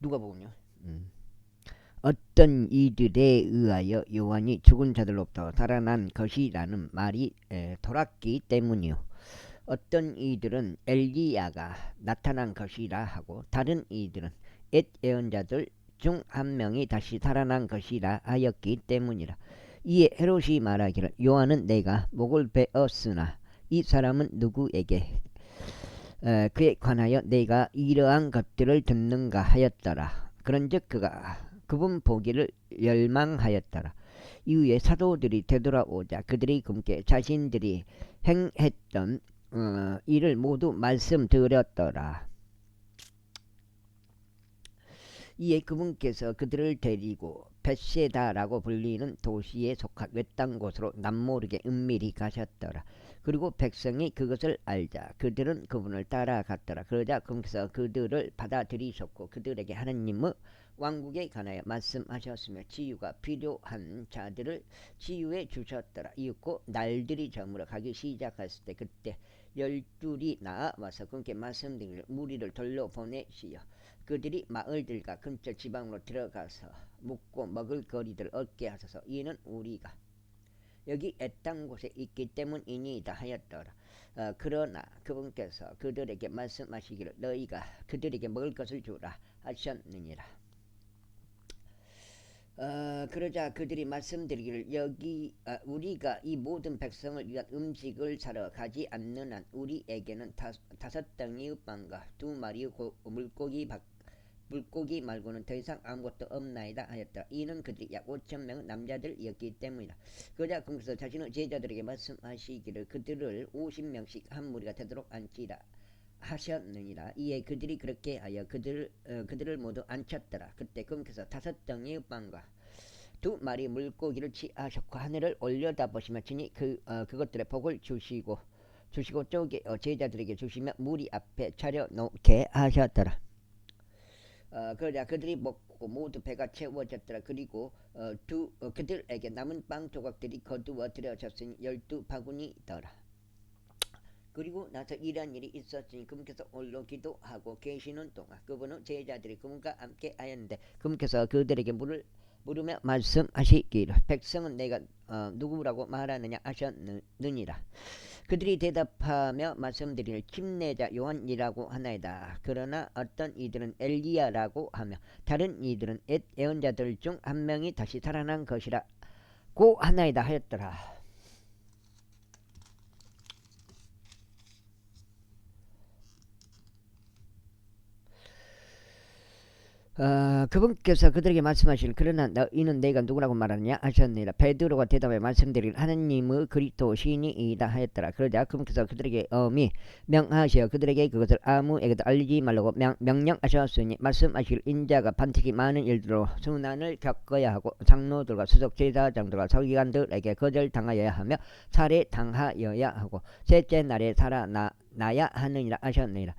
누가복음요. 어떤 이들에 의하여 요한이 죽은 자들로부터 살아난 것이라는 말이 돌았기 때문이요. 어떤 이들은 엘리야가 나타난 것이라 하고 다른 이들은 옛 예언자들 중 한 명이 다시 살아난 것이라 하였기 때문이라. 이에 헤롯이 말하기를 요한은 내가 목을 베었으나 이 사람은 누구에게 그에 관하여 내가 이러한 것들을 듣는가 하였더라. 그런즉 그가 그분 보기를 열망하였더라. 이후에 사도들이 되돌아오자 그들이 그분께 자신들이 행했던 이를 모두 말씀드렸더라. 이에 그분께서 그들을 데리고 벳세다라고 불리는 도시에 속한 외딴 곳으로 남모르게 은밀히 가셨더라. 그리고 백성이 그것을 알자 그들은 그분을 따라갔더라. 그러자 그분께서 그들을 받아들이셨고 그들에게 하나님의 왕국에 관하여 말씀하셨으며 치유가 필요한 자들을 치유해 주셨더라. 이윽고 날들이 저물어 가기 시작했을 때 그때 12이 나와서 그분께 말씀드리기를 무리를 돌려보내시어 그들이 마을들과 근처 지방으로 들어가서 묵고 먹을 거리들을 얻게 하소서. 이는 우리가 여기 애땅 곳에 있기 때문이니이다 하였더라. 그러나 그분께서 그들에게 말씀하시기를 너희가 그들에게 먹을 것을 주라 하셨느니라. 그러자 그들이 말씀드리기를 여기 우리가 이 모든 백성을 위한 음식을 사러 가지 않는 한 우리에게는 5덩이의 빵과 2마리의 물고기 말고는 더 이상 아무것도 없나이다 하였다. 이는 그들이 약 5,000명의 남자들이었기 때문이다. 그러자 그분께서 자신의 제자들에게 말씀하시기를 그들을 50명씩 한 무리가 되도록 앉히라 하셨느니라. 이에 그들이 그렇게 하여 그들을 모두 앉혔더라. 그때 그분께서 5덩이의 빵과 2마리 물고기를 취하셨고 하늘을 올려다보시며 친히 그것들의 복을 주시고 쪼개 제자들에게 주시며 무리 앞에 차려놓게 하셨더라. 그러자 그들이 먹고 모두 배가 채워졌더라. 그리고 그들에게 남은 빵 조각들이 거두어 들여졌으니 12바구니더라. 그리고 나서 이러한 일이 있었으니 그분께서 홀로 기도하고 계시는 동안 그분은 제자들이 그분과 함께 하였는데 그분께서 그들에게 물으며 말씀하시기를 백성은 내가 누구라고 말하느냐 하셨느니라. 그들이 대답하며 말씀드리기를 침례자 요한이라고 하나이다. 그러나 어떤 이들은 엘리야라고 하며 다른 이들은 옛 예언자들 중 한 명이 다시 살아난 것이라고 하나이다 하였더라. 그분께서 그들에게 말씀하시길 그러나 너희는 내가 누구라고 말하느냐 하셨느니라. 베드로가 대답해 말씀드리길 하나님의 그리스도시니이다 하였더라. 그러자 그분께서 그들에게 엄히 명하시어 그들에게 그것을 아무에게도 알리지 말라고 명령하셨으니 말씀하시길 인자가 반드시 많은 일들로 순환을 겪어야 하고 장로들과 수석 제사장들과 서기관들에게 거절당하여야 하며 살해당하여야 하고 셋째 날에 살아나야 하느니라 하셨느니라.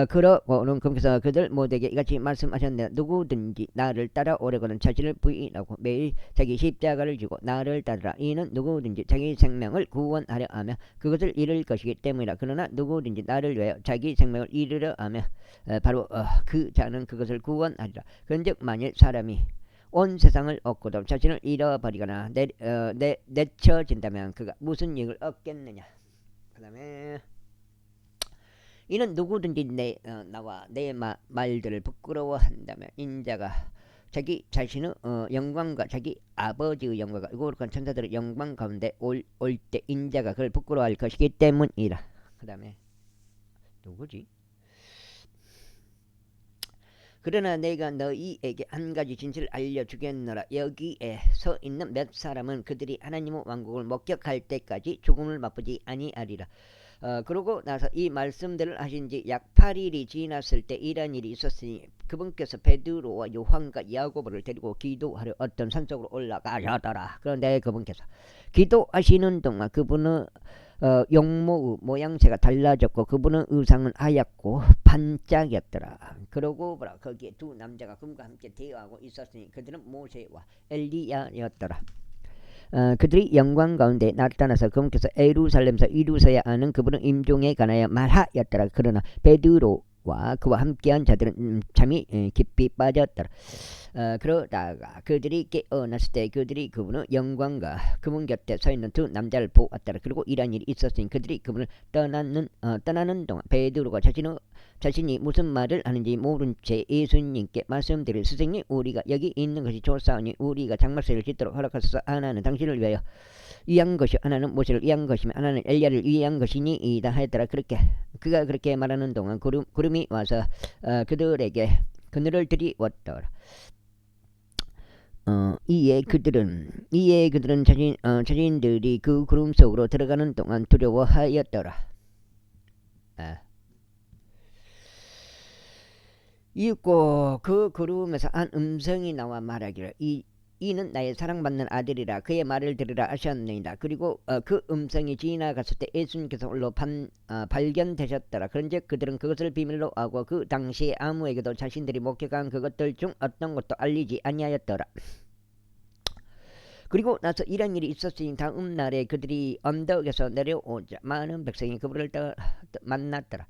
그러고는 그분께서 그들 모두에게 이같이 말씀하셨느니라. 누구든지 나를 따라오려거든 자신을 부인하고 매일 자기 십자가를 지고 나를 따르라. 이는 누구든지 자기 생명을 구원하려 하며 그것을 잃을 것이기 때문이라. 그러나 누구든지 나를 위하여 자기 생명을 잃으려 하며 바로 그 자는 그것을 구원하리라. 그런즉 만일 사람이 온 세상을 얻고도 자신을 잃어버리거나 내쳐진다면 그가 무슨 이익을 얻겠느냐. 그 다음에 이는 누구든지 나와 내 말들을 부끄러워한다면 인자가 자기 자신의 영광과 자기 아버지의 영광과 거룩한 천사들의 영광 가운데 올 때 인자가 그를 부끄러워할 것이기 때문이라. 그 다음에 누구지? 그러나 내가 너희에게 한 가지 진실을 알려주겠노라. 여기에 서 있는 몇 사람은 그들이 하나님의 왕국을 목격할 때까지 죽음을 맛보지 아니하리라. 그러고 나서 이 말씀들을 하신 지 약 8일이 지났을 때 이런 일이 있었으니 그분께서 베드로와 요한과 야고보를 데리고 기도하려 어떤 산 속으로 올라가셨더라. 그런데 그분께서 기도하시는 동안 그분의 용모의 모양새가 달라졌고 그분의 의상은 하얗고 반짝였더라. 그러고 거기에 2 남자가 그분과 함께 대화하고 있었으니 그들은 모세와 엘리야였더라. 그들이 영광 가운데 나타나서 그분께서 예루살렘에서 이루셔야 하는 그분의 임종에 관하여 말하였더라. 그러나 베드로와 엘리야와 그와 함께한 자들은 잠이 깊이 빠졌더라. 그러다가 그들이 깨어났을 때 그들이 그분의 영광과 그분 곁에 서 있는 두 남자를 보았더라. 그리고 이러한 일이 있었으니 그들이 그분을 떠나는 동안 베드로가 자신이 무슨 말을 하는지 모른 채 예수님께 말씀드릴 스승님, 우리가 여기 있는 것이 좋사오니 우리가 장막새를 짓도록 허락하소서. 하나는 당신을 위하여 위한 것이, 하나는 모세를 위한 것이며 하나는 엘리야를 위한 것이니이다 하였더라. 그가 그렇게 말하는 동안 구름이 와서 그들에게 그늘을 들이웠더라. 이에 그들은 자신들이 그 구름 속으로 들어가는 동안 두려워하였더라. 이윽고 그 구름에서 한 음성이 나와 말하기를 이는 나의 사랑받는 아들이라, 그의 말을 들으라 하셨느니라. 그리고 그 음성이 지나갔을 때 예수님께서 홀로 발견되셨더라. 그런즉 그들은 그것을 비밀로 하고 그 당시에 아무에게도 자신들이 목격한 그것들 중 어떤 것도 알리지 아니하였더라. 그리고 나서 이런 일이 있었으니 다음 날에 그들이 언덕에서 내려오자 많은 백성이 그분을 만났더라.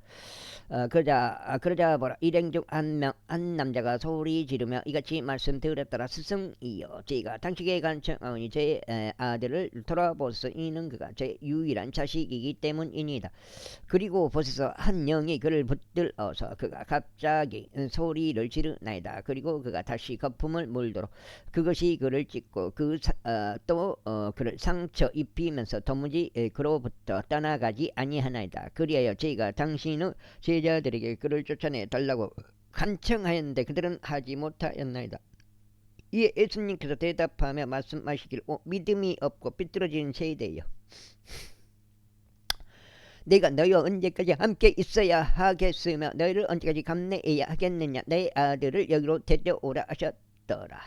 그러자 보라, 일행 중 한 남자가 소리 지르며 이같이 말씀드렸더라. 스승이여, 제가 당신에게 간청하오니 제 아들을 돌아보소서. 이는 그가 제 유일한 자식이기 때문이니이다. 그리고 보소서, 한 영이 그를 붙들어서 그가 갑자기 소리를 지르나이다. 그리고 그가 다시 거품을 물도록 그것이 그를 찢고 또 그를 상처 입히면서 도무지 그로부터 떠나가지 아니하나이다. 그리하여 제가 당신의 제자들에게 그를 쫓아내 달라고 간청하였는데 그들은 하지 못하였나이다. 이에 예수님께서 대답하며 말씀하시기를, 믿음이 없고 삐뚤어진 세대여, 내가 너희와 언제까지 함께 있어야 하겠으며 너희를 언제까지 감내해야 하겠느냐. 내 아들을 여기로 데려오라 하셨더라.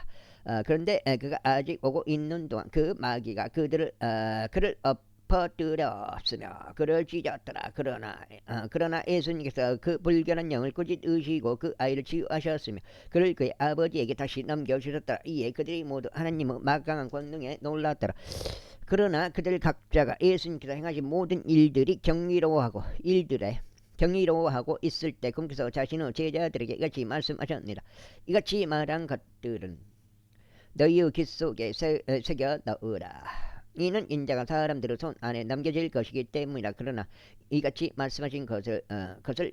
그런데 그가 아직 오고 있는 동안 그 마귀가 그를 엎어뜨렸으며 그를 찢었더라. 그러나 예수님께서 그 불결한 영을 꾸짖으시고 그 아이를 치유하셨으며 그를 그의 아버지에게 다시 넘겨주셨더라. 이에 그들이 모두 하나님의 막강한 권능에 놀랐더라. 그러나 그들 각자가 예수님께서 행하신 모든 일들이 경이로워하고 있을 때 그분께서 자신의 제자들에게 이같이 말씀하셨느니라. 이같이 말한 것들은 너희의 귀 속에 새겨 넣으라. 이는 인자가 사람들의 손 안에 넘겨질 것이기 때문이라. 그러나 이같이 말씀하신 것을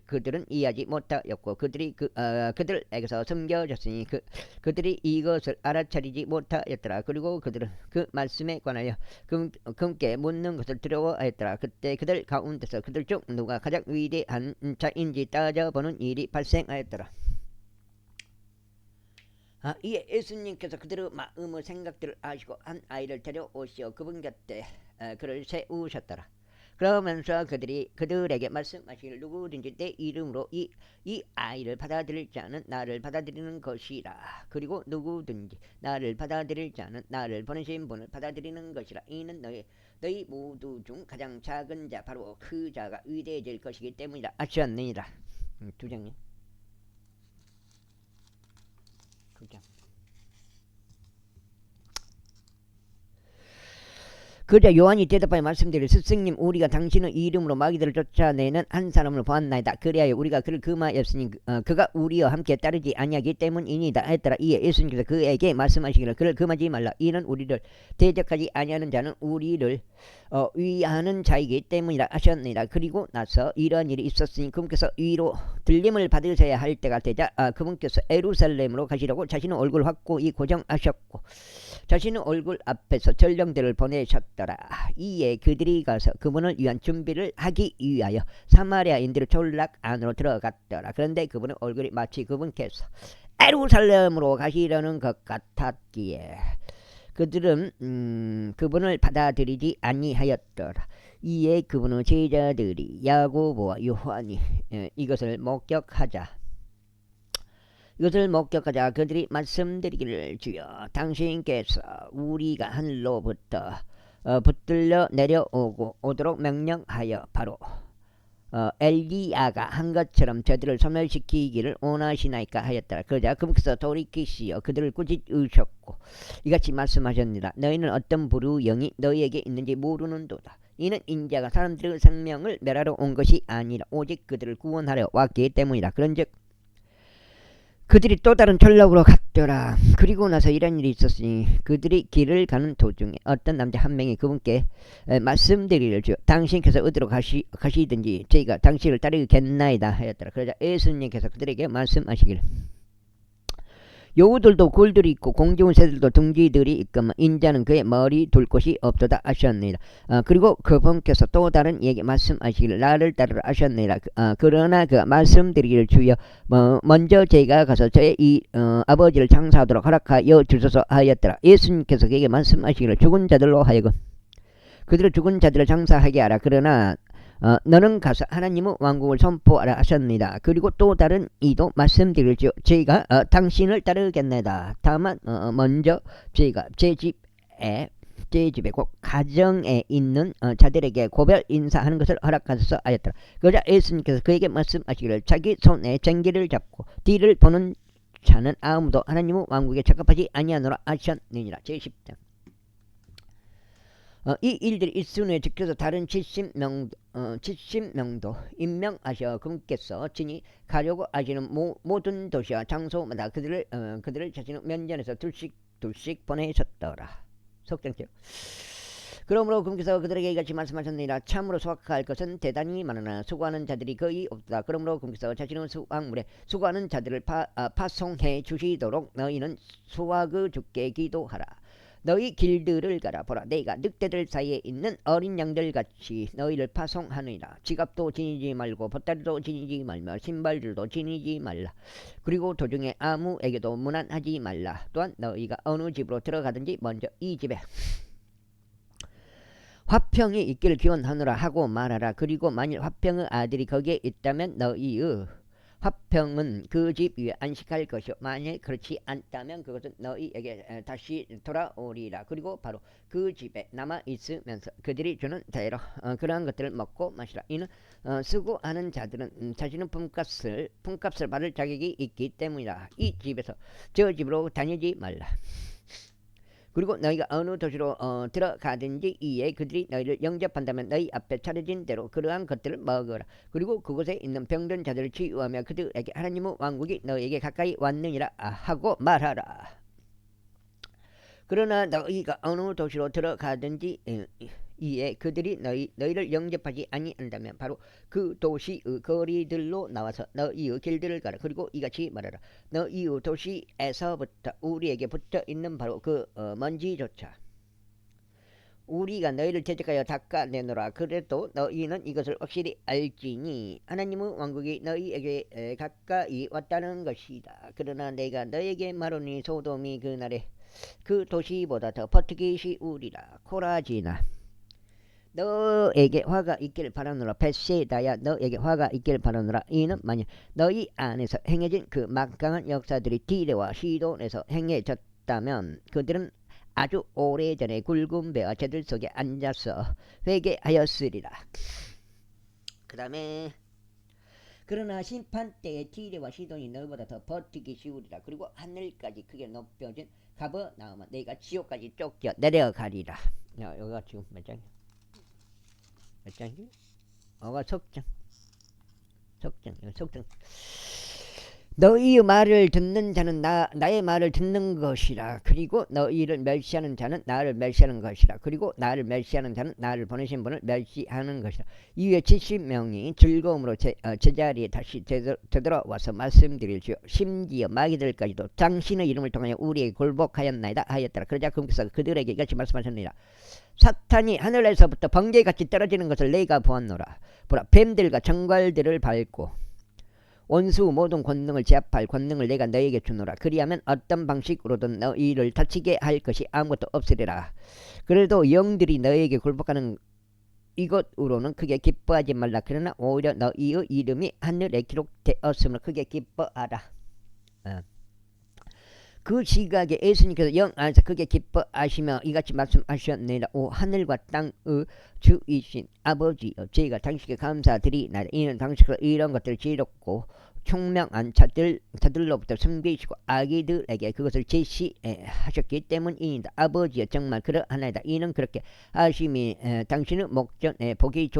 그들은 이해하지 못하였고 그들에게서 숨겨졌으니 그들이 이것을 알아차리지 못하였더라. 그리고 그들은 그 말씀에 관하여 그분께 묻는 것을 두려워하였더라. 그때 그들 가운데서 그들 중 누가 가장 위대한 자인지 따져보는 일이 발생하였더라. 이에 예수님께서 그들의 마음의 생각들을 아시고 한 아이를 데려오시어 그분 곁에 그를 세우셨더라. 그러면서 그들에게 말씀하시기를, 누구든지 내 이름으로 이 아이를 받아들일 자는 나를 받아들이는 것이라. 그리고 누구든지 나를 받아들일 자는 나를 보내신 분을 받아들이는 것이라. 이는 너희 모두 중 가장 작은 자, 바로 그 자가 위대해질 것이기 때문이라 하셨느니라. 2장이요. 2장. 그러자 요한이 대답하여 말씀드릴, 스승님, 우리가 당신의 이름으로 마귀들을 쫓아내는 한 사람을 보았나이다. 그리하여 우리가 그를 금하였으니 그가 우리와 함께 따르지 아니하기 때문이니이다 했더라. 이에 예수님께서 그에게 말씀하시기를, 그를 금하지 말라. 이는 우리를 대적하지 아니하는 자는 우리를 위하는 자이기 때문이라 하셨느니라. 그리고 나서 이러한 일이 있었으니 그분께서 위로 들림을 받으셔야 할 때가 되자 그분께서 예루살렘으로 가시려고 자신의 얼굴 확고히 고정하셨고 자신의 얼굴 앞에서 전령들을 보내셨더라. 이에 그들이 가서 그분을 위한 준비를 하기 위하여 사마리아인들의 졸락 안으로 들어갔더라. 그런데 그분의 얼굴이 마치 그분께서 예루살렘으로 가시려는 것 같았기에 그들은 그분을 받아들이지 아니하였더라. 이에 그분의 제자들이 야고보와 요한이 이것을 목격하자 그들이 말씀드리기를, 주여, 당신께서 우리가 하늘로부터 붙들려 내려오도록 명령하여 바로 엘리야가 한 것처럼 저들을 소멸시키기를 원하시나이까 하였더라. 그러자 그분께서 돌이키시어 그들을 꾸짖으셨고 이같이 말씀하셨느니라. 너희는 어떤 불의 영이 너희에게 있는지 모르는도다. 이는 인자가 사람들의 생명을 멸하러 온 것이 아니라 오직 그들을 구원하려 왔기 때문이라. 그런즉 그들이 또 다른 전락으로 갔더라. 그리고 나서 이런 일이 있었으니 그들이 길을 가는 도중에 어떤 남자 한 명이 그분께 말씀드리를 주어 당신께서 어디로 가시든지 저희가 당신을 따르겠나이다 하였더라. 그러자 예수님께서 그들에게 말씀하시기를 여우들도 굴들이 있고 공중의 새들도 둥지들이 있건만 인자는 그의 머리 둘 곳이 없도다 하셨느니라. 그리고 그분께서 또 다른 얘기 말씀하시기를 나를 따르라 하셨느니라. 그러나 그 말씀드리기를 주여 먼저 제가 가서 저의 이 아버지를 장사하도록 허락하여 주소서 하였더라. 예수님께서 그에게 말씀하시기를 죽은 자들로 하여금 그들을 죽은 자들을 장사하게 하라. 그러나 너는 가서 하나님의 왕국을 선포하라 하셨습니다. 그리고 또 다른 이도 말씀드릴지요 저희가 당신을 따르겠나이다. 다만 먼저 저희가 제 집에 곧 가정에 있는 자들에게 고별 인사하는 것을 허락하소서 하였더라. 그러자 예수님께서 그에게 말씀하시기를 자기 손에 쟁기를 잡고 뒤를 보는 자는 아무도 하나님의 왕국에 적합하지 아니하노라 하셨느니라. 제10장 이 일들이 있은 후에 지켜서 다른 70명도 임명하셔 그분께서 친히 가려고 하시는 모든 도시와 장소마다 그들을 자신의 면전에서 둘씩 보내셨더라. 속정죄. 그러므로 그분께서 그들에게 이같이 말씀하셨느니라. 참으로 수확할 것은 대단히 많으나 수고하는 자들이 거의 없다. 그러므로 그분께서 자신의 수확물에 수고하는 자들을 파송해 주시도록 너희는 수확의 주께 기도하라. 너희 길들을 가라. 보라 내가 늑대들 사이에 있는 어린 양들같이 너희를 파송하느니라. 지갑도 지니지 말고 보따리도 지니지 말며 신발들도 지니지 말라. 그리고 도중에 아무에게도 문안하지 말라. 또한 너희가 어느 집으로 들어가든지 먼저 이 집에 화평이 있기를 기원하노라 하고 말하라. 그리고 만일 화평의 아들이 거기에 있다면 너희의 화평은 그 집 위에 안식할 것이요 만일 그렇지 않다면 그것은 너희에게 다시 돌아오리라. 그리고 바로 그 집에 남아 있으면서 그들이 주는 대로 그러한 것들을 먹고 마시라. 이는 수고하는 자들은 자신의 품값을 받을 자격이 있기 때문이라. 이 집에서 저 집으로 다니지 말라. 그리고 너희가 어느 도시로 들어가든지 이에 그들이 너희를 영접한다면 너희 앞에 차려진 대로 그러한 것들을 먹어라. 그리고 그곳에 있는 병든 자들을 치유하며 그들에게 하나님의 왕국이 너희에게 가까이 왔느니라 하고 말하라. 그러나 너희가 어느 도시로 들어가든지 이에 그들이 너희를 영접하지 아니한다면 바로 그 도시의 거리들로 나와서 너희의 길들을 가라. 그리고 이같이 말하라. 너희의 도시에서부터 우리에게 붙어있는 바로 그 먼지조차 우리가 너희를 대적하여 닦아내노라. 그래도 너희는 이것을 확실히 알지니 하나님의 왕국이 너희에게 가까이 왔다는 것이다. 그러나 내가 너희에게 말하니 소돔이 그날에 그 도시보다 더 버티기 쉬우리라. 코라지나 너에게 화가 있기를 바라노라. 벳세다야 너에게 화가 있기를 바라노라. 이는 만일 너희 안에서 행해진 그 막강한 역사들이 디레와 시돈에서 행해졌다면 그들은 아주 오래전에 굵은 배와 재들 속에 앉아서 회개하였으리라. 그 다음에 그러나 심판 때에 티레와 시돈이 너희보다 더 버티기 쉬우리라. 그리고 하늘까지 크게 높여진 가버나움은 너희가 지옥까지 쫓겨 내려가리라. 여기가 지금 몇 장이야? 몇 장이지? 속장. 너희의 말을 듣는 자는 나의 말을 듣는 것이라. 그리고 너희를 멸시하는 자는 나를 멸시하는 것이라. 그리고 나를 멸시하는 자는 나를 보내신 분을 멸시하는 것이라. 이후에 70명이 즐거움으로 제자리에 다시 되돌아와서 말씀드릴지요. 심지어 마귀들까지도 당신의 이름을 통하여 우리에게 굴복하였나이다 하였더라. 그러자 그분께서 그들에게 이같이 말씀하셨느니라. 사탄이 하늘에서부터 번개같이 떨어지는 것을 내가 보았노라. 보라 뱀들과 정갈들을 밟고 원수 모든 권능을 제압할 권능을 내가 너희에게 주노라. 그리하면 어떤 방식으로든 너희를 다치게 할 것이 아무것도 없으리라. 그래도 영들이 너희에게 굴복하는 이것으로는 크게 기뻐하지 말라. 그러나 오히려 너희의 이름이 하늘에 기록되었으므로 크게 기뻐하라. 그 시각에 예수님께서 영 안에서 크게 기뻐하시며 이같이 말씀하셨느니라. 오 하늘과 땅의 주이신 아버지여 저희가 당신께 감사드리나이다. 이는 당신께서 이런 것들을 지혜롭고 총명한 자들로부터 숨기시고 아기들에게 그것을 제시하셨기 때문이다. 아버지여 정말 그러하나이다. 이는 그렇게 하심이 당신의 목전에 보기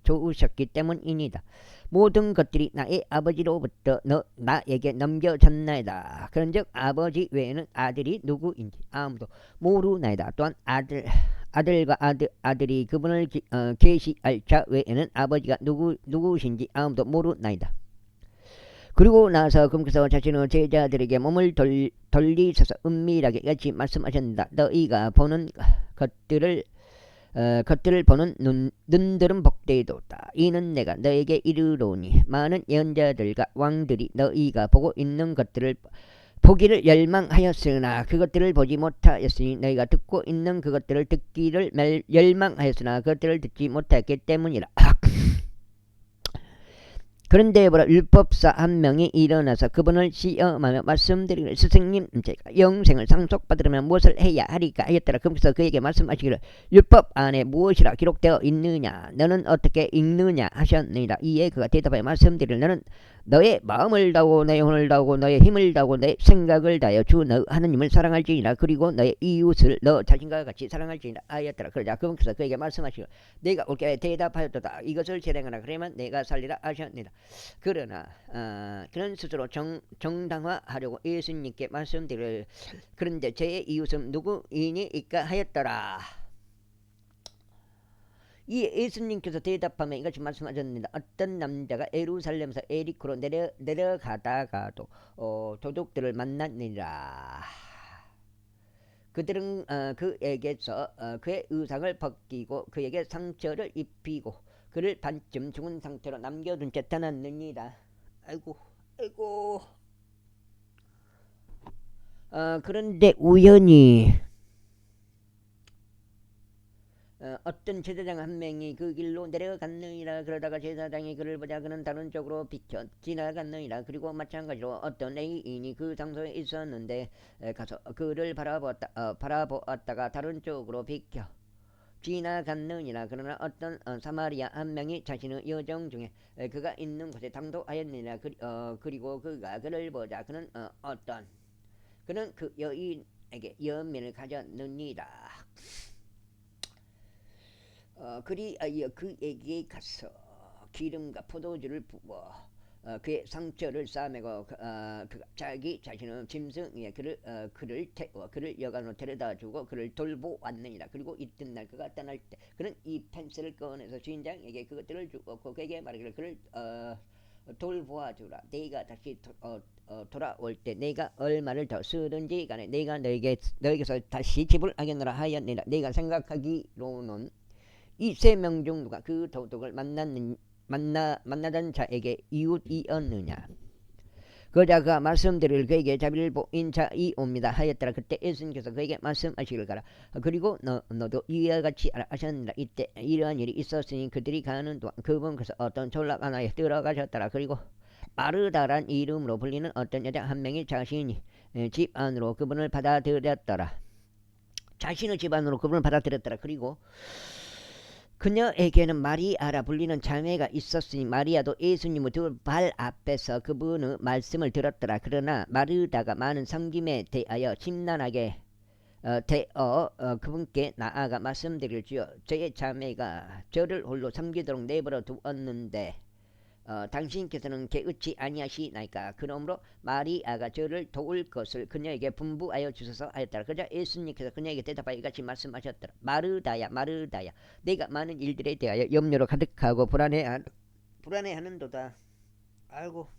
좋으셨기 때문이니다. 모든 것들이 나의 아버지로부터 나에게 넘겨졌나이다. 그런즉 아버지 외에는 아들이 누구인지 아무도 모르나이다. 또한 아들과 아들이 그분을 계시할 자 외에는 아버지가 누구신지 아무도 모르나이다. 그리고 나서 그분께서 자신의 제자들에게 몸을 돌리셔서 은밀하게 같이 말씀하셨다. 너희가 보는 것들을 보는 눈들은 복되도다. 이는 내가 너에게 이르노니 많은 예언자들과 왕들이 너희가 보고 있는 것들을 보기를 열망하였으나 그것들을 보지 못하였으니 너희가 듣고 있는 그것들을 듣기를 열망하였으나 그것들을 듣지 못하였기 때문이라. 그런데 보라, 율법사 한 명이 일어나서 그분을 시험하며 말씀드리기를 스승님, 제가 영생을 상속받으려면 무엇을 해야 하리까 하였더라. 그러면서 그에게 말씀하시기를 율법 안에 무엇이라 기록되어 있느냐, 너는 어떻게 읽느냐 하셨느니라. 이에 그가 대답하여 말씀드리기를 너는 너의 마음을 다하고 너의 혼을 다하고 너의 힘을 다하고 너의 생각을 다하여 주 너 하느님을 사랑할지니라. 그리고 너의 이웃을 너 자신과 같이 사랑할지니라 하였더라. 그러자 그분께서 그에게 말씀하시기를 내가 옳게 대답하였도다. 이것을 실행하라. 그러면 내가 살리라 하셨느니라. 그러나 그는 스스로 정당화하려고 예수님께 말씀드리기를 그런데 제 이웃은 누구이니까 하였더라. 이 예수님께서 대답하며 이같이 말씀하셨습니다. 어떤 남자가 예루살렘에서 에리코로 내려가다가도 도둑들을 만났느니라. 그들은 그에게서 그의 의상을 벗기고 그에게 상처를 입히고 그를 반쯤 죽은 상태로 남겨둔 채 떠났느니라. 아이고. 그런데 우연히 어떤 제사장 한 명이 그 길로 내려갔느니라. 그러다가 제사장이 그를 보자 그는 다른 쪽으로 비켜 지나갔느니라. 그리고 마찬가지로 어떤 레위인이 그 장소에 있었는데 가서 그를 바라보았다가 다른 쪽으로 비켜 지나갔느니라. 그러나 어떤 사마리아 한 명이 자신의 여정 중에 그가 있는 곳에 당도하였느니라. 그리고 그가 그를 보자 그는 그 여인에게 연민을 가졌느니라. 그리하여 그에게 가서 기름과 포도주를 부어 그의 상처를 싸매고 자기 자신의 짐승 위에 그를 태워 그를 여관으로 데려다주고 그를 돌보았느니라. 그리고 이튿날 그가 떠날 때 그는 이 펜스를 꺼내서 주인장에게 그것들을 주었고 그에게 말하기를 그를 돌보아주라. 내가 다시 돌아올 때 내가 얼마를 더 쓰든지 간에 내가 너에게서 다시 지불하겠노라 하였느니라. 내가 생각하기로는 이 세 명 중 누가 그 도둑을 만나던 자에게 이웃이었느냐. 그러자 그가 말씀드릴 그에게 자비를 보인 자이옵니다 하였더라. 그때 예수님께서 그에게 말씀하시기를 가라. 그리고 너도 이와 같이 하셨느니라. 이때 이러한 일이 있었으니 그들이 가는 동안 그분께서 어떤 전락 하나에 들어가셨더라. 그리고 마르다란 이름으로 불리는 어떤 여자 한 명이 자신이 집 안으로 그분을 받아들였더라. 자신의 집 안으로 그분을 받아들였더라. 그리고 그녀에게는 마리아라 불리는 자매가 있었으니 마리아도 예수님의 두 발 앞에서 그분의 말씀을 들었더라. 그러나 마르다가 많은 섬김에 대하여 심란하게 그분께 나아가 말씀드릴지요. 저의 자매가 저를 홀로 섬기도록 내버려 두었는데 당신께서는 개의치 아니하시나이까. 그러므로 마리아가 저를 도울 것을 그녀에게 분부하여 주소서 하였더라. 그러자 예수님께서 그녀에게 대답하여 이같이 말씀하셨더라. 마르다야 내가 많은 일들에 대하여 염려로 가득하고 불안해하는도다. 아이고.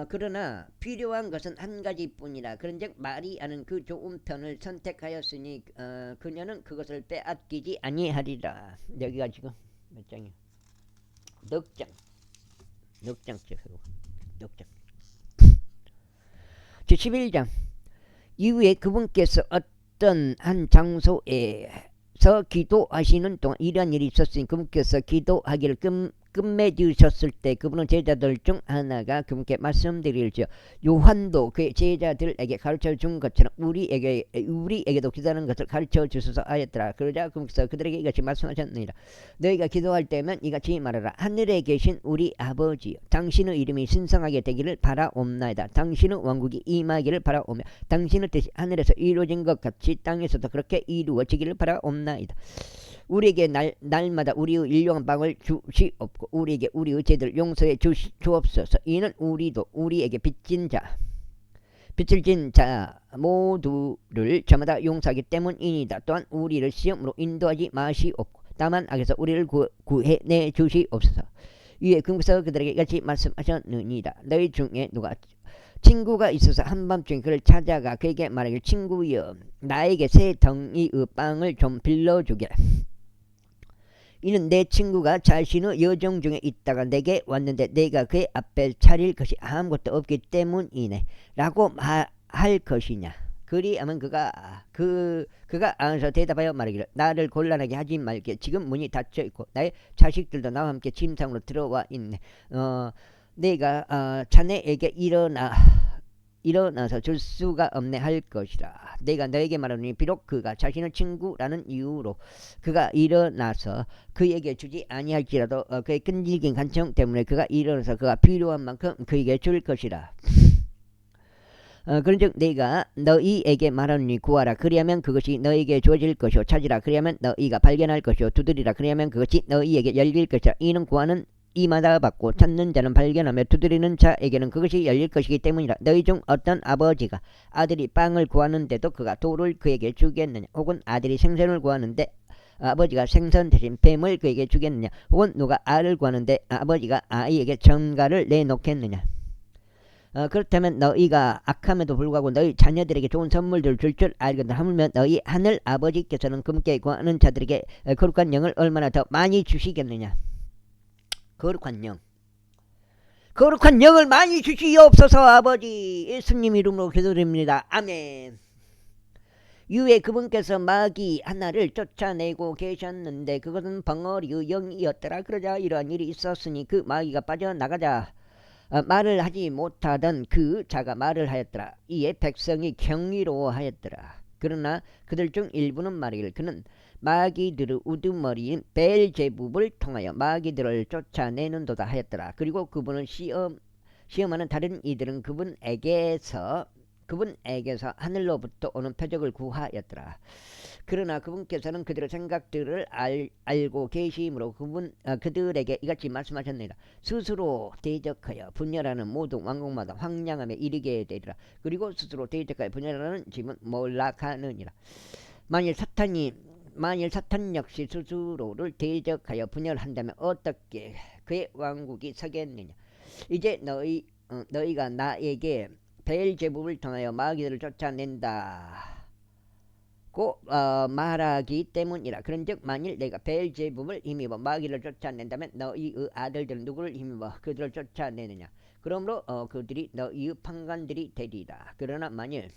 그러나 필요한 것은 한 가지뿐이라. 그런즉 마리아는 그 좋은 편을 선택하였으니 그녀는 그것을 빼앗기지 아니하리라. 여기가 지금 몇 장이야? 넉 장 제11장 이후에 그분께서 어떤 한 장소에서 기도하시는 동안 이러한 일이 있었으니 그분께서 기도하기를 끝맺으셨을 때 그분은 제자들 중 하나가 그분께 말씀드릴지요. 요한도 그 제자들에게 가르쳐 준 것처럼 우리에게도 기도하는 것을 가르쳐 주소서 하였더라. 그러자 그분께서 그들에게 이같이 말씀하셨느니라. 너희가 기도할 때면 이같이 말하라. 하늘에 계신 우리 아버지여, 당신의 이름이 신성하게 되기를 바라옵나이다. 당신의 왕국이 임하기를 바라오며 당신의 뜻이 하늘에서 이루어진 것 같이 땅에서도 그렇게 이루어지기를 바라옵나이다. 우리에게 날마다 우리의 일용한 빵을 주시옵고 우리에게 우리의 죄를 용서해 주옵소서. 이는 우리도 우리에게 빚을 진 자 모두를 저마다 용서하기 때문이니다. 또한 우리를 시험으로 인도하지 마시옵고 다만 악에서 우리를 구해내 주시옵소서. 위에 금에서 그들에게 같이 말씀하셨느니라. 너희 중에 누가 친구가 있어서 한밤중에 그를 찾아가 그에게 말하길, 친구여, 나에게 세 덩이의 빵을 좀 빌려주게. 이는 내 친구가 자신의 여정 중에 있다가 내게 왔는데 내가 그의 앞에 차릴 것이 아무것도 없기 때문이네 라고 할 것이냐. 그리하면 그가 안에서 대답하여 말하기를, 나를 곤란하게 하지 말게. 지금 문이 닫혀 있고 나의 자식들도 나와 함께 침상으로 들어와 있네. 내가 자네에게 일어나서 줄 수가 없네 할 것이라. 내가 너에게 말하노니 비록 그가 자신의 친구라는 이유로 그가 일어나서 그에게 주지 아니할지라도 그의 끈질긴 간청 때문에 그가 일어나서 그가 필요한 만큼 그에게 줄 것이라. 그런즉 내가 너희에게 말하노니 구하라, 그리하면 그것이 너희에게 주어질 것이요, 찾으라, 그리하면 너희가 발견할 것이요, 두드리라, 그리하면 그것이 너희에게 열릴 것이라. 이는 구하는 이마다 받고 찾는 자는 발견하며 두드리는 자에게는 그것이 열릴 것이기 때문이라. 너희 중 어떤 아버지가 아들이 빵을 구하는데도 그가 돌을 그에게 주겠느냐? 혹은 아들이 생선을 구하는데 아버지가 생선 대신 뱀을 그에게 주겠느냐? 혹은 누가 알을 구하는데 아버지가 아이에게 전갈을 내놓겠느냐? 그렇다면 너희가 악함에도 불구하고 너희 자녀들에게 좋은 선물들을 줄 줄 알거든. 하물며 너희 하늘 아버지께서는 그분께 구하는 자들에게 거룩한 영을 얼마나 더 많이 주시겠느냐? 거룩한 영을 많이 주시옵소서. 아버지 예수님 이름으로 기도드립니다. 아멘. 유에 그분께서 마귀 하나를 쫓아내고 계셨는데 그것은 벙어리의 영이었더라. 그러자 이러한 일이 있었으니 그 마귀가 빠져나가자 말을 하지 못하던 그 자가 말을 하였더라. 이에 백성이 경이로워하였더라. 그러나 그들 중 일부는 말하기를, 그는 마귀들의 우두머리인 베엘제붑을 통하여 마귀들을 쫓아내는도다 하였더라. 그리고 그분을 시험하는 다른 이들은 그분에게서 하늘로부터 오는 표적을 구하였더라. 그러나 그분께서는 그들의 생각들을 알고 계심으로 그들에게 이같이 말씀하셨느니라. 스스로 대적하여 분열하는 모든 왕국마다 황량함에 이르게 되리라. 그리고 스스로 대적하여 분열하는 집은 몰락하느니라. 만일 사탄 역시 스스로를 대적하여 분열한다면 어떻게 그의 왕국이 서겠느냐. 이제 너희가 나에게 베엘제붑을 통하여 마귀들을 쫓아낸다고 말하기 때문이라. 그런즉 만일 내가 베엘제붑을 힘입어 마귀를 쫓아낸다면 너희의 아들들은 누구를 힘입어 그들을 쫓아내느냐. 그러므로 그들이 너희의 판관들이 되리라. 그러나 만일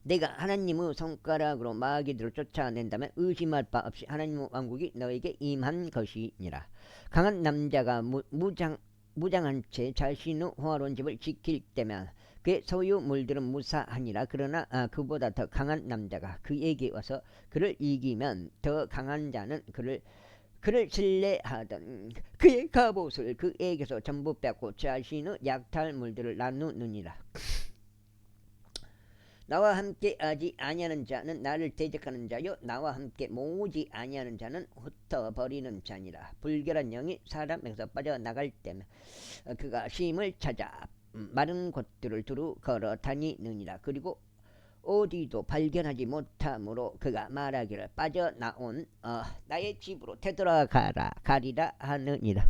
내가 하나님의 손가락으로 마귀들을 쫓아낸다면 의심할 바 없이 하나님의 왕국이 너에게 임한 것이니라. 강한 남자가 무장한 채 자신의 호화로운 집을 지킬 때면 그의 소유물들은 무사하니라. 그러나 그보다 더 강한 남자가 그에게 와서 그를 이기면 더 강한 자는 그를 신뢰하던 그의 갑옷을 그에게서 전부 뺏고 자신의 약탈물들을 나누느니라. 나와 함께 하지 아니하는 자는 나를 대적하는 자요, 나와 함께 모으지 아니하는 자는 흩어버리는 자니라. 불결한 영이 사람에게서 빠져나갈 때면 그가 쉼을 찾아 마른 곳들을 두루 걸어 다니느니라. 그리고 어디도 발견하지 못하므로 그가 말하기를, 빠져나온 나의 집으로 되돌아가리라 하느니라.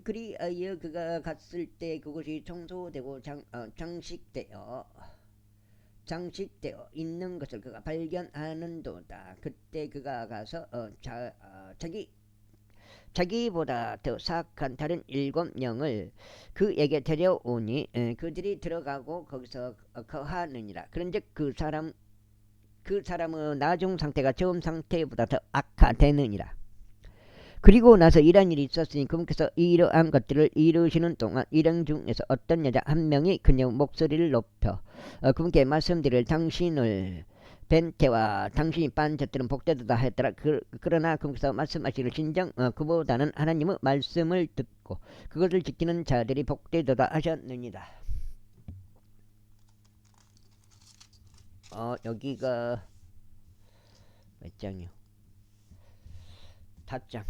그리하여 그가 갔을 때 그것이 청소되고 장식되어 있는 것을 그가 발견하는도다. 그때 그가 가서 자기보다 더 사악한 다른 7영을 그에게 데려오니 그들이 들어가고 거기서 거하느니라. 그런즉 그 사람 그 사람의 나중 상태가 처음 상태보다 더 악화되느니라. 그리고 나서 이런 일이 있었으니 그분께서 이러한 것들을 이루시는 동안 일행 중에서 어떤 여자 한 명이 그녀의 목소리를 높여 그분께 말씀드릴 당신을 벤테와 당신이 빤 젖들은 복되도다 하였더라. 그러나 그분께서 말씀하시기를 진정 그보다는 하나님의 말씀을 듣고 그것을 지키는 자들이 복되도다 하셨느니라. 여기가 몇 장이요? 4장.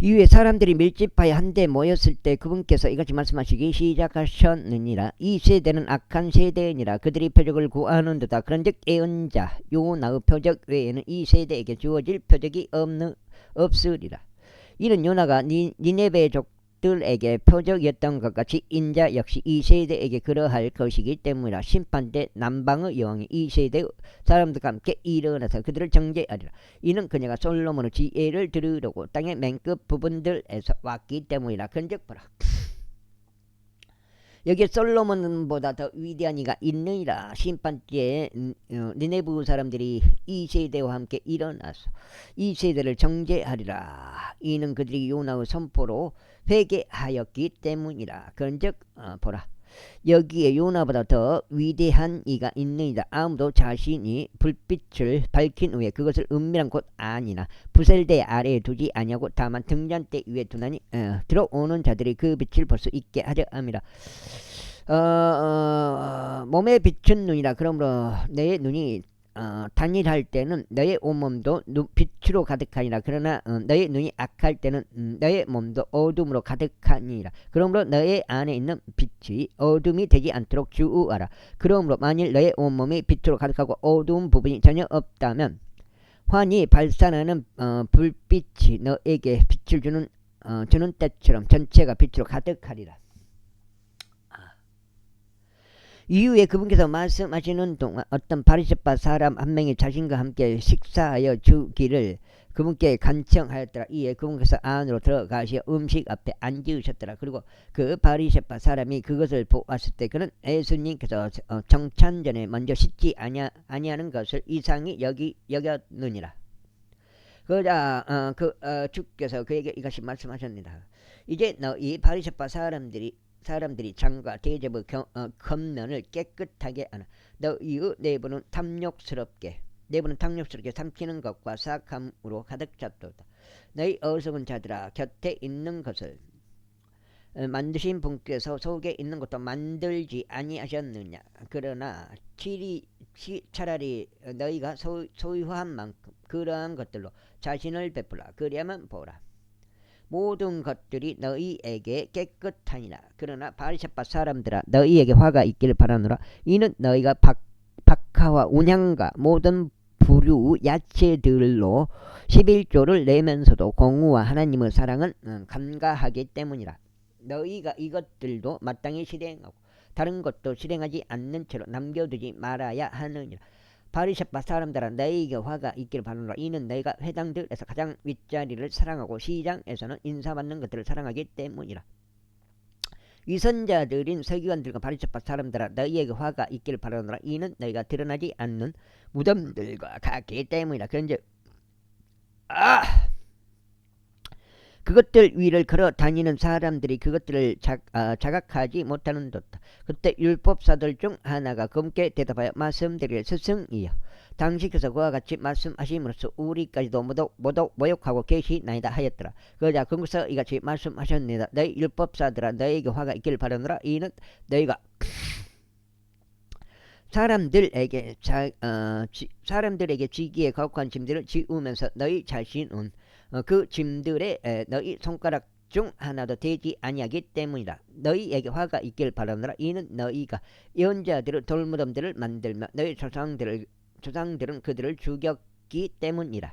이후에 사람들이 밀집하여 한데 모였을 때 그분께서 이같이 말씀하시기 시작하셨느니라. 이 세대는 악한 세대이니라. 그들이 표적을 구하는 듯다. 그런즉 예언자 요나의 표적 외에는 이 세대에게 주어질 표적이 없으리라. 이는 요나가 니네베 족들에게 표적이었던 것 같이 인자 역시 이 세대에게 그러할 것이기 때문이라. 심판때 남방의 여왕이 이 세대의 사람들과 함께 일어나서 그들을 정죄하리라. 이는 그녀가 솔로몬의 지혜를 들으려고 땅의 맨끝 부분들에서 왔기 때문이라. 근즉 보라, 여기에 솔로몬보다 더 위대한 이가 있느니라. 심판때에 니네브 사람들이 이 세대와 함께 일어나서 이 세대를 정죄하리라. 이는 그들이 요나의 선포로 회개하였기 때문이라. 그런즉 보라, 여기에 요나보다 더 위대한 이가 있느니라. 아무도 자신이 불빛을 밝힌 후에 그것을 은밀한 곳 안이나 부셀대 아래에 두지 아니하고 다만 등잔대 위에 두나니 들어오는 자들이 그 빛을 볼 수 있게 하려 함이라. 몸에 비춘 눈이라. 그러므로 내 눈이 단일할 때는 너의 온몸도 빛으로 가득하니라. 그러나 너의 눈이 악할 때는 너의 몸도 어둠으로 가득하니라. 그러므로 너의 안에 있는 빛이 어둠이 되지 않도록 주의하라. 그러므로 만일 너의 온몸이 빛으로 가득하고 어두운 부분이 전혀 없다면 환히 발산하는 불빛이 너에게 빛을 주는 때처럼 전체가 빛으로 가득하리라. 이후에 그분께서 말씀하시는 동안 어떤 바리새파 사람 한 명이 자신과 함께 식사하여 주기를 그분께 간청하였더라. 이에 그분께서 안으로 들어가시어 음식 앞에 앉으셨더라. 그리고 그 바리새파 사람이 그것을 보았을 때 그는 예수님께서 정찬 전에 먼저 씻지 아니하는 것을 이상히 여겼느니라. 그러자 주께서 그에게 이것이 말씀하셨습니다. 이제 이 바리새파 사람들이 장과 대접의 겉면을 깨끗하게 하나 너희의 내부는 탐욕스럽게 삼키는 것과 사악함으로 가득 찼도다. 너희 어리석은 자들아, 곁에 있는 것을 만드신 분께서 속에 있는 것도 만들지 아니하셨느냐. 그러나 차라리 너희가 소유한 만큼 그러한 것들로 자신을 베풀라. 그리하면 보라, 모든 것들이 너희에게 깨끗하니라. 그러나 바리새파 사람들아, 너희에게 화가 있기를 바라노라. 이는 너희가 박하와 운향과 모든 부류 야채들로 11조를 내면서도 공의와 하나님의 사랑은 간과하기 때문이라. 너희가 이것들도 마땅히 실행하고 다른 것도 실행하지 않는 채로 남겨두지 말아야 하느니라. 바리새파 사람들아, 너희에게 화가 있기를 바라노라. 이는 너희가 회당들에서 가장 윗자리를 사랑하고 시장에서는 인사받는 것들을 사랑하기 때문이라. 위선자들인 서기관들과 바리새파 사람들아, 너희에게 화가 있기를 바라노라. 이는 너희가 드러나지 않는 무덤들과 같기 때문이라. 그런즉 그것들 위를 걸어 다니는 사람들이 그것들을 자각하지 못하는 듯다. 그때 율법사들 중 하나가 그분께 대답하여 말씀드릴 스승이여, 당신께서 그와 같이 말씀하심으로써 우리까지도 모욕하고 계시나이다 하였더라. 그러자 그분께서 이같이 말씀하셨느니라. 너희 율법사들아, 너희에게 화가 있기를 바라노라. 이는 너희가 사람들에게 지기에 거룩한 짐들을 지우면서 너희 자신은 그 짐들에 너희 손가락 중 하나도 되지 아니하기 때문이라. 너희에게 화가 있길 바라노라. 이는 너희가 예언자들의 돌무덤들을 만들며 너희 조상들은 그들을 죽였기 때문이라.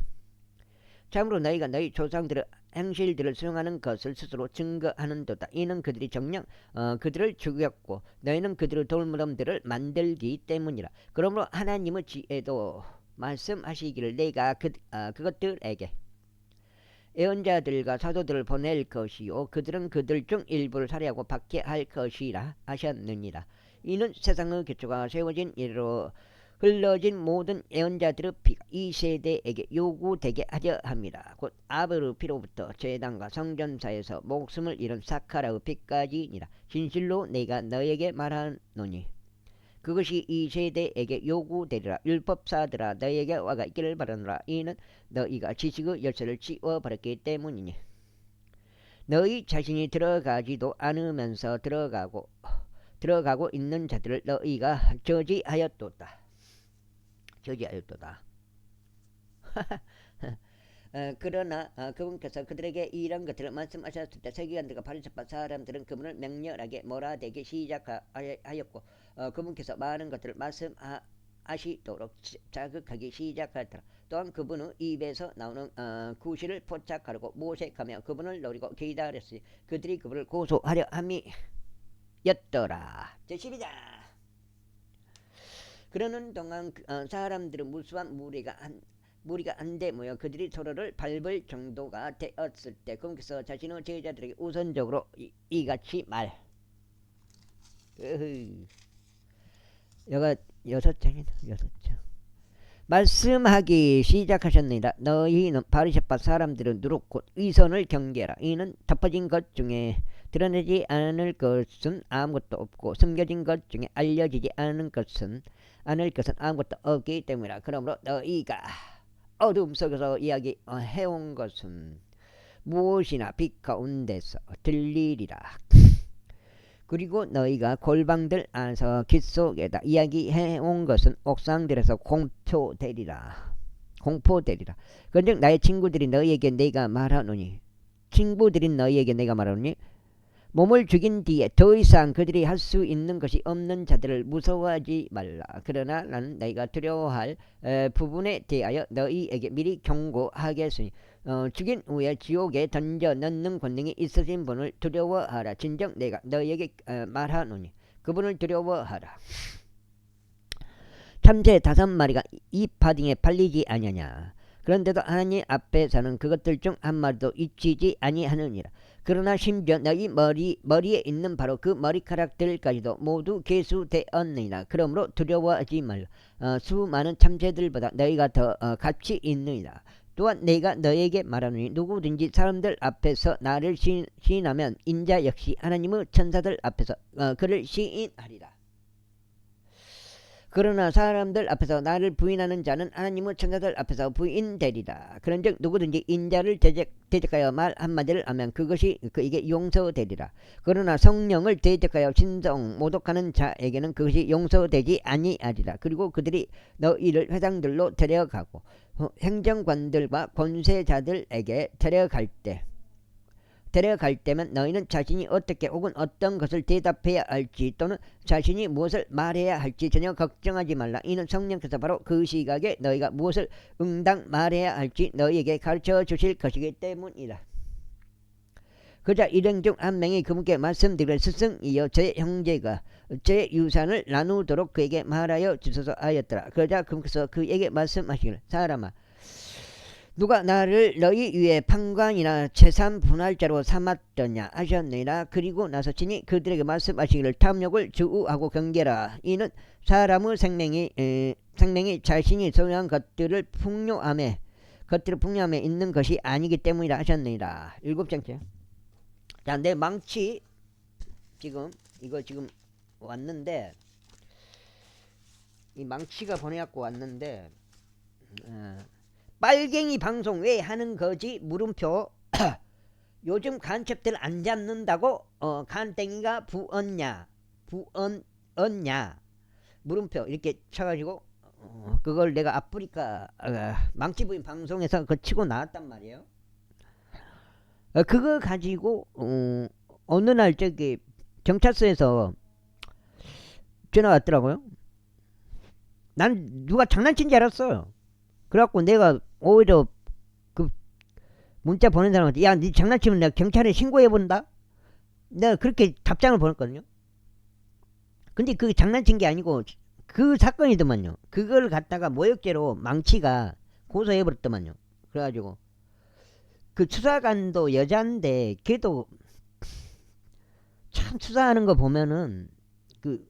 참으로 너희가 너희 조상들의 행실들을 수용하는 것을 스스로 증거하는도다. 이는 그들이 정녕 그들을 죽였고 너희는 그들의 돌무덤들을 만들기 때문이라. 그러므로 하나님의 지혜도 말씀하시기를 내가 그것들에게 예언자들과 사도들을 보낼 것이요 그들은 그들 중 일부를 살해하고 박해할 것이라 하셨느니라. 이는 세상의 기초가 세워진 이래로 흘러진 모든 예언자들의 피가 이 세대에게 요구되게 하려 합니다. 곧 아벨의 피로부터 제단과 성전사에서 목숨을 잃은 사카라의 피까지니라. 진실로 내가 너에게 말하노니 그것이 이 세대에게 요구되리라. 율법사들아 너에게 와가 있기를 바라노라. 이는 너희가 지식의 열쇠를 지워버렸기 때문이니 너희 자신이 들어가지도 않으면서 들어가고 있는 자들을 너희가 저지하였도다. 그러나 그분께서 그들에게 이런 것들을 말씀하셨을 때 서기관들과 바리새파 사람들은 그분을 맹렬하게 몰아대기 시작하였고 그분께서 많은 것들을 말씀하시도록 자극하기 시작하더라. 또한 그분의 입에서 나오는 구실을 포착하려고 모색하며 그분을 노리고 기다렸으니 그들이 그분을 고소하려 함이었더라. 제12장. 그러는 동안 사람들은 무수한 무리가 한데 모여 그들이 서로를 밟을 정도가 되었을 때 그분께서 자신의 제자들에게 우선적으로 이같이 여가 6장이다. 6장 말씀하기 시작하셨느니라. 너희는 바리새파 사람들은 누룩 곧 위선을 경계하라. 이는 덮어진 것 중에 드러내지 않을 것은 아무것도 없고 숨겨진 것 중에 알려지지 않을 것은 아무것도 없기 때문이라. 그러므로 너희가 어둠 속에서 이야기해온 것은 무엇이나 빛 가운데서 들리리라. 그리고 너희가 골방들 안에서 길 속에다 이야기해온 것은 옥상들에서 공포되리라. 그런즉 나의 친구들이 너희에게 내가 말하노니 몸을 죽인 뒤에 더 이상 그들이 할 수 있는 것이 없는 자들을 무서워하지 말라. 그러나 나는 너희가 두려워할 부분에 대하여 너희에게 미리 경고하겠으니 죽인 후에 지옥에 던져 넣는 권능이 있으신 분을 두려워하라. 진정 내가 너희에게 말하노니 그분을 두려워하라. 참새 5마리가 이 파딩에 팔리지 아니하냐. 그런데도 하나님 앞에서는 그것들 중 한 마리도 잊히지 아니하느니라. 그러나 심지어 너희 머리에 있는 바로 그 머리카락들까지도 모두 계수되었느니라. 그러므로 두려워하지 말라. 수많은 참새들보다 너희가 더 가치 있느니라. 또한 내가 너에게 말하노니 누구든지 사람들 앞에서 나를 시인하면 인자 역시 하나님의 천사들 앞에서 그를 시인하리라. 그러나 사람들 앞에서 나를 부인하는 자는 하나님의 천사들 앞에서 부인되리라. 그런즉 누구든지 인자를 대적하여 말 한마디를 하면 그것이 그에게 용서되리라. 그러나 성령을 대적하여 신성 모독하는 자에게는 그것이 용서되지 아니하리라. 그리고 그들이 너희를 회당들로 데려가고 행정관들과 권세자들에게 데려갈 때면 너희는 자신이 어떻게 혹은 어떤 것을 대답해야 할지 또는 자신이 무엇을 말해야 할지 전혀 걱정하지 말라. 이는 성령께서 바로 그 시각에 너희가 무엇을 응당 말해야 할지 너희에게 가르쳐 주실 것이기 때문이라. 그자 일행 중 한 명이 그분께 말씀드리되 스승이여 제 형제가 제 유산을 나누도록 그에게 말하여 주소서 하였더라. 그러자 그분께서 그에게 말씀하시기를 사람아 누가 나를 너희 위에 판관이나 재산 분할자로 삼았더냐 하셨느니라. 그리고 나서 친히 그들에게 말씀하시기를 탐욕을 주우하고 경계라. 이는 사람의 생명이 자신이 소유한 것들을 풍요함에 있는 것이 아니기 때문이라 하셨느니라. 7장째. 자, 내 망치 이거 지금 왔는데 이 망치가 보내갖고 왔는데 빨갱이 방송 왜 하는 거지? 물음표. 요즘 간첩들 안 잡는다고 간땡이가 부었냐 물음표 이렇게 쳐가지고 그걸 내가 아프리카 망치부인 방송에서 그거 치고 나왔단 말이에요. 그거 가지고 어느 날 저기 경찰서에서 전화 왔더라고요. 난 누가 장난친 줄 알았어요. 그래갖고 내가 오히려 그 문자 보낸 사람한테 야, 니 장난치면 내가 경찰에 신고해본다? 내가 그렇게 답장을 보냈거든요. 근데 그게 장난친 게 아니고 그 사건이더만요. 그걸 갖다가 모욕죄로 망치가 고소해버렸더만요. 그래가지고 그 수사관도 여잔데 걔도 참 수사하는 거 보면은 그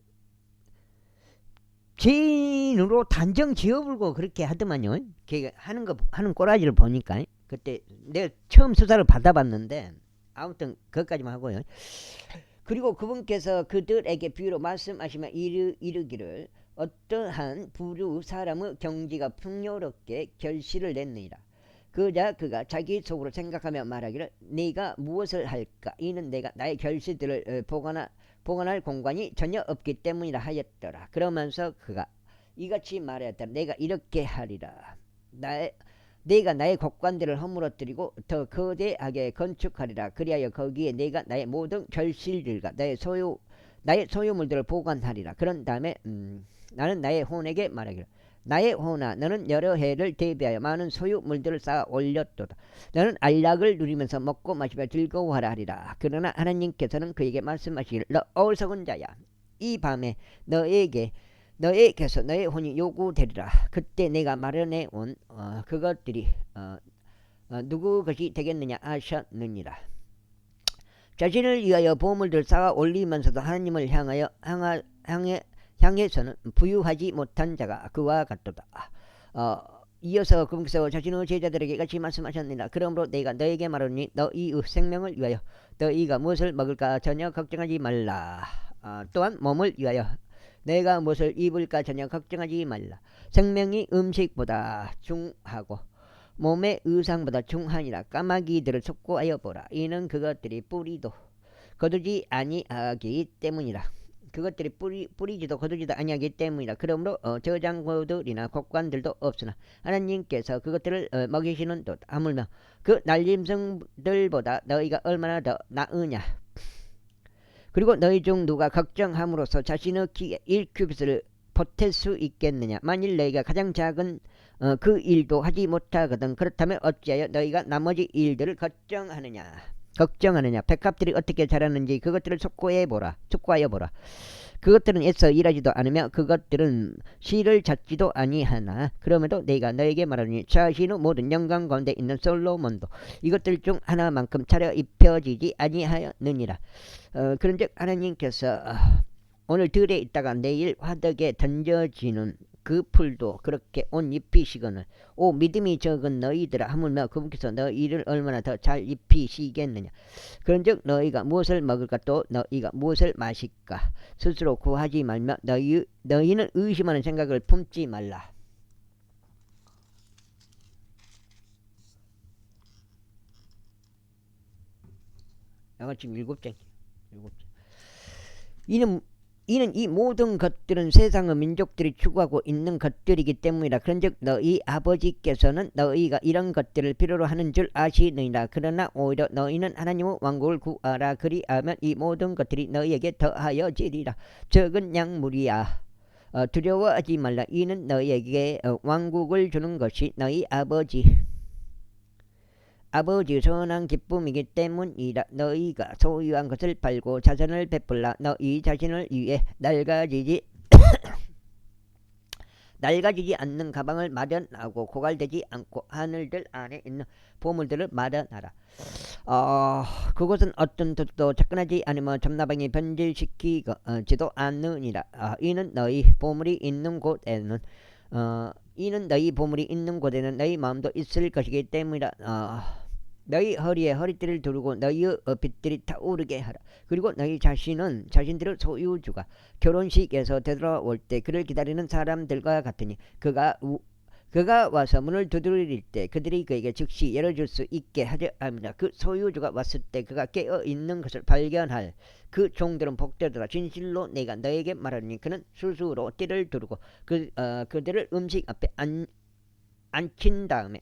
죄인으로 단정 지어불고 그렇게 하더만요. 걔 하는 꼬라지를 보니까 그때 내가 처음 수사를 받아봤는데 아무튼 그것까지만 하고요. 그리고 그분께서 그들에게 비유로 말씀하시며 이르기를 어떠한 부류 사람의 경지가 풍요롭게 결실을 냈느니라. 그가 자기 속으로 생각하며 말하기를 네가 무엇을 할까 이는 내가 나의 결실들을 보관할 공간이 전혀 없기 때문이라 하였더라. 그러면서 그가 이같이 말하였다. 내가 이렇게 하리라. 내가 나의 곡관들을 허물어뜨리고 더 거대하게 건축하리라. 그리하여 거기에 내가 나의 모든 결실들과 나의 소유물들을 보관하리라. 그런 다음에 나는 나의 혼에게 말하기를 나의 혼아 너는 여러 해를 대비하여 많은 소유물들을 쌓아 올렸도다. 너는 안락을 누리면서 먹고 마시며 즐거워하라 하리라. 그러나 하나님께서는 그에게 말씀하시기를 너 어리석은 자야 이 밤에 너에게서 너의 혼이 요구되리라. 그때 내가 마련해 온 그것들이 누구 것이 되겠느냐 하셨느니라. 자신을 위하여 보물들을 쌓아 올리면서도 하나님을 향해서는 부유하지 못한 자가 그와 같도다. 이어서 그분께서 자신의 제자들에게 같이 말씀하셨느니라. 그러므로 내가 너에게 말하노니 너희의 생명을 위하여 너희가 무엇을 먹을까 전혀 걱정하지 말라. 또한 몸을 위하여 내가 무엇을 입을까 전혀 걱정하지 말라. 생명이 음식보다 중하고 몸의 의상보다 중하니라. 까마귀들을 속고하여 보라. 이는 그것들이 뿌리도 거두지 아니하기 때문이라. 그것들이 뿌리지도 거두지도 아니하기 때문이라. 그러므로 저장고들이나 곡관들도 없으나 하나님께서 그것들을 먹이시는도다. 하물며 그 날짐승들보다 너희가 얼마나 더 나으냐. 그리고 너희 중 누가 걱정함으로써 자신의 키에 1규빗을 보탤 수 있겠느냐. 만일 너희가 가장 작은 그 일도 하지 못하거든 그렇다면 어찌하여 너희가 나머지 일들을 걱정하느냐. 백합들이 어떻게 자라는지 그것들을 숙고하여 보라. 그것들은 애써 일하지도 않으며 그것들은 실을 잡지도 아니하나 그럼에도 내가 너에게 말하니 자신의 모든 영광 가운데 있는 솔로몬도 이것들 중 하나만큼 차려입혀지지 아니하였느니라. 그런즉 하나님께서 오늘 들에 있다가 내일 화덕에 던져지는 그 풀도 그렇게 옷 입히시거늘 오 믿음이 적은 너희들아 하물며 그분께서 너희를 얼마나 더 잘 입히시겠느냐. 그런즉 너희가 무엇을 먹을까 또 너희가 무엇을 마실까 스스로 구하지 말며 너희는 의심하는 생각을 품지 말라. 내가 지금 7장. 이는 이 모든 것들은 세상의 민족들이 추구하고 있는 것들이기 때문이라. 그런즉 너희 아버지께서는 너희가 이런 것들을 필요로 하는 줄 아시느니라. 그러나 오히려 너희는 하나님의 왕국을 구하라. 그리하면 이 모든 것들이 너희에게 더하여지리라. 적은 약물이야 두려워하지 말라. 이는 너희에게 왕국을 주는 것이 너희 아버지 선한 기쁨이기 때문이라. 너희가 소유한 것을 팔고 자선을 베풀라. 너희 자신을 위해 낡아지지 않는 가방을 마련하고 고갈되지 않고 하늘들 안에 있는 보물들을 마련하라. 그것은 어떤 뜻도 접근하지 않으며 점나방이 변질시키지도 않느니라. 이는 너희 보물이 있는 곳에는 너희 마음도 있을 것이기 때문이라. 너희 허리에 허리띠를 두르고 너희의 빗들이 타오르게 하라. 그리고 너희 자신들의 소유주가 결혼식에서 되돌아올 때 그를 기다리는 사람들과 같으니 그가 와서 문을 두드릴 때 그들이 그에게 즉시 열어줄 수 있게 하려 합니다. 그 소유주가 왔을 때 그가 깨어 있는 것을 발견할 그 종들은 복되더라. 진실로 내가 너에게 말하니 그는 스스로 띠를 두르고 그들을 음식 앞에 앉힌 다음에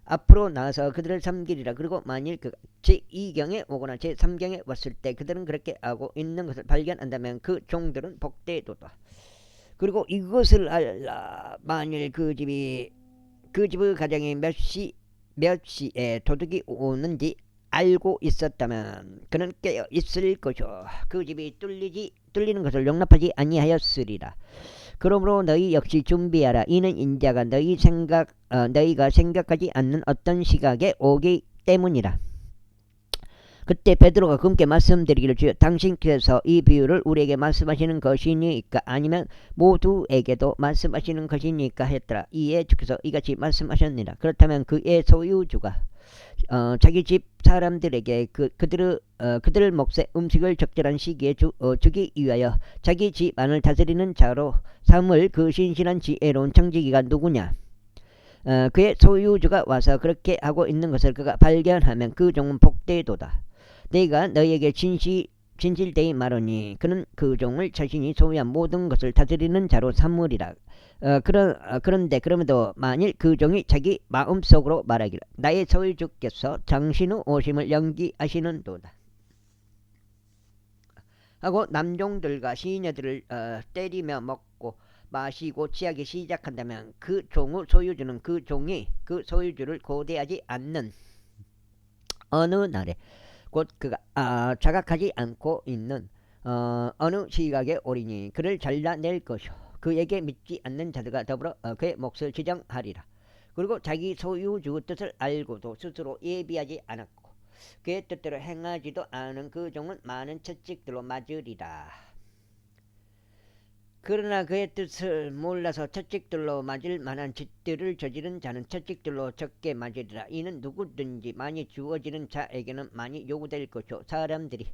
앞으로 나와서 그들을 섬기리라. 그리고 만일 그가 제2경에 오거나 제3경에 왔을 때 그들은 그렇게 하고 있는 것을 발견한다면 그 종들은 복되도다. 그리고 이것을 알라. 만일 그 집의 가정에 몇 시에 도둑이 오는지 알고 있었다면 그는 깨어 있을 것이요 그 집이 뚫리는 것을 용납하지 아니하였으리라. 그러므로 너희 역시 준비하라. 이는 인자가 너희가 생각하지 않는 어떤 시각에 오기 때문이라. 그때 베드로가 그분께 말씀드리기를 주여 당신께서 이 비유를 우리에게 말씀하시는 것이니까 아니면 모두에게도 말씀하시는 것이니까 했더라. 이에 주께서 이같이 말씀하셨느니라. 그렇다면 그의 소유주가 자기 집 사람들에게 그들 몫의 음식을 적절한 시기에 주기 위하여 자기 집안을 다스리는 자로 삼을 그 신실한 지혜로운 청지기가 누구냐? 그의 소유주가 와서 그렇게 하고 있는 것을 그가 발견하면 그 종은 복되도다. 내가 너희에게 진실되이 말하니 그는 그 종을 자신이 소유한 모든 것을 다스리는 자로 삼으리라. 그런데 그럼에도 만일 그 종이 자기 마음속으로 말하기를 나의 소유주께서 당신의 오심을 연기하시는도다 하고 남종들과 시녀들을 때리며 먹고 마시고 취하기 시작한다면 그 종의 소유주는 그 종이 그 소유주를 고대하지 않는 어느 날에 곧 그가 자각하지 않고 있는 어느 시각에 오리니 그를 잘라낼 것이요 그에게 믿지 않는 자들과 더불어 그의 몫을 지정하리라. 그리고 자기 소유주 뜻을 알고도 스스로 예비하지 않았고 그의 뜻대로 행하지도 않은 그 종은 많은 채찍들로 맞으리라. 그러나 그의 뜻을 몰라서 채찍들로 맞을 만한 짓들을 저지른 자는 채찍들로 적게 맞으리라. 이는 누구든지 많이 주어지는 자에게는 많이 요구될 것이요 사람들이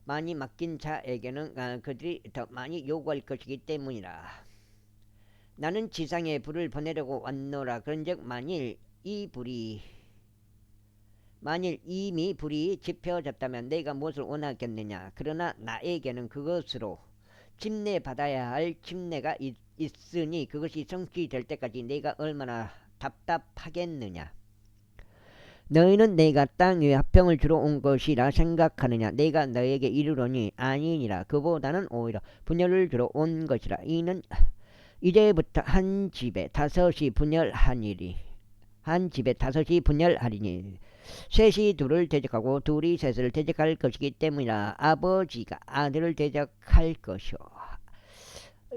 많이 맡긴 자에게는 그들이 더 많이 요구할 것이기 때문이라. 나는 지상에 불을 보내려고 왔노라. 그런즉 만일 이미 불이 지펴졌다면 내가 무엇을 원하겠느냐. 그러나 나에게는 그것으로 침례받아야 할 침례가 있으니 그것이 성취될 때까지 내가 얼마나 답답하겠느냐. 너희는 내가 땅 위에 화평을 주러 온 것이라 생각하느냐. 내가 너에게 이르노니 아니니라. 그보다는 오히려 분열을 주러 온 것이라. 이는 이제부터 한 집에 다섯이 분열하리니 셋이 둘을 대적하고 둘이 셋을 대적할 것이기 때문이라. 아버지가 아들을 대적할 것이요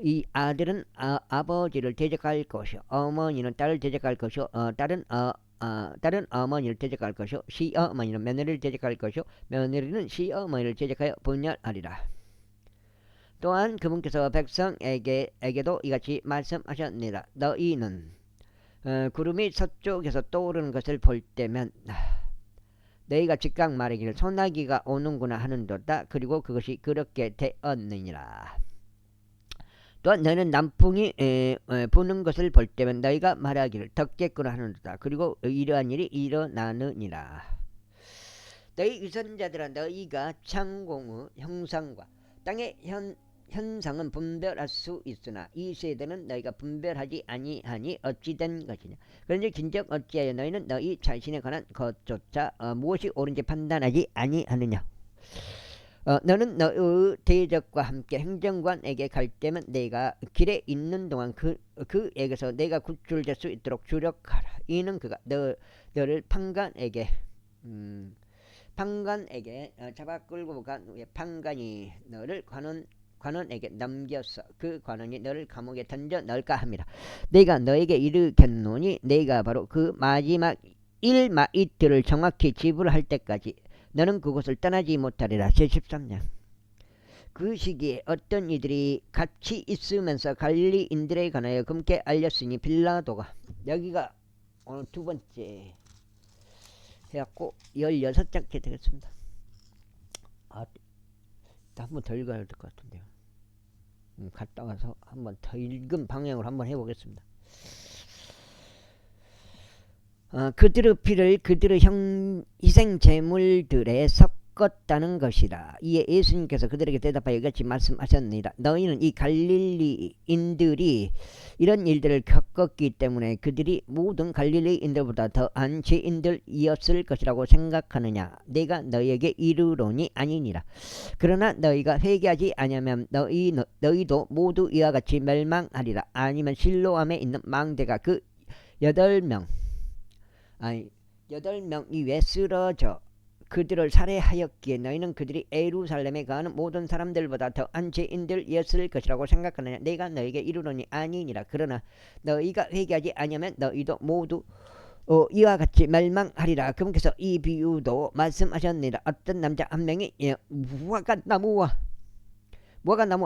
이 아들은 아버지를 대적할 것이요 어머니는 딸을 대적할 것이요 딸은 어머니를 대적할 것이요 시어머니는 며느리를 대적할 것이요 며느리는 시어머니를 대적하여 분열하리라. 또한 그분께서 백성에게도 이같이 말씀하셨느니라. 너희는 구름이 서쪽에서 떠오르는 것을 볼 때면 너희가 즉각 말하기를 소나기가 오는구나 하는도다. 그리고 그것이 그렇게 되었느니라. 또한 너희는 남풍이 부는 것을 볼 때면 너희가 말하기를 덥겠구나 하는도다. 그리고 이러한 일이 일어나느니라. 너희 유선자들아 너희가 창공의 형상과 땅의 현상은 분별할 수 있으나 이 세대는 너희가 분별하지 아니하니 어찌 된 것이냐. 그런즉 진즉 어찌하여 너희는 너희 자신에 관한 것조차 무엇이 옳은지 판단하지 아니하느냐. 너는 너의 대적과 함께 행정관에게 갈 때면 내가 길에 있는 동안 그에게서 내가 구출될 수 있도록 주력하라. 이는 그가 너를 판관에게 잡아 끌고 간 후에 판관이 너를 관원에게 넘겨서 그 관원이 너를 감옥에 던져 넣을까 합니다. 내가 너에게 이르겠노니 내가 바로 그 마지막 일마이틀을 정확히 지불할 때까지 너는 그곳을 떠나지 못하리라. 제13장. 그 시기에 어떤 이들이 같이 있으면서 갈릴리인들에 관하여 금께 알렸으니 빌라도가 여기가 오늘 두 번째 해갖고 16장째 되겠습니다. 한번 더 읽어야 될 것 같은데요. 갔다 와서 한번 더 읽은 방향으로 한번 해보겠습니다. 그들의 피를 그들의 희생 제물들에 섞었다는 것이라. 이에 예수님께서 그들에게 대답하여 이같이 말씀하셨느니라. 너희는 이 갈릴리인들이 이런 일들을 겪었기 때문에 그들이 모든 갈릴리인들보다 더한 죄인들이었을 것이라고 생각하느냐. 내가 너희에게 이르노니 아니니라. 그러나 너희가 회개하지 아니하면 너희도 모두 이와 같이 멸망하리라. 아니면 실로암에 있는 망대가 그 8명 이외 쓰러져 그들을 살해하였기에 너희는 그들이 예루살렘에 가는 모든 사람들보다 더한 죄인들이었을 것이라고 생각하느냐. 내가 너희에게 이르노니 아니니라. 그러나 너희가 회개하지 아니하면 너희도 모두 이와 같이 멸망하리라. 그분께서 이 비유도 말씀하셨느니라. 어떤 남자 한 명이 무화과 나무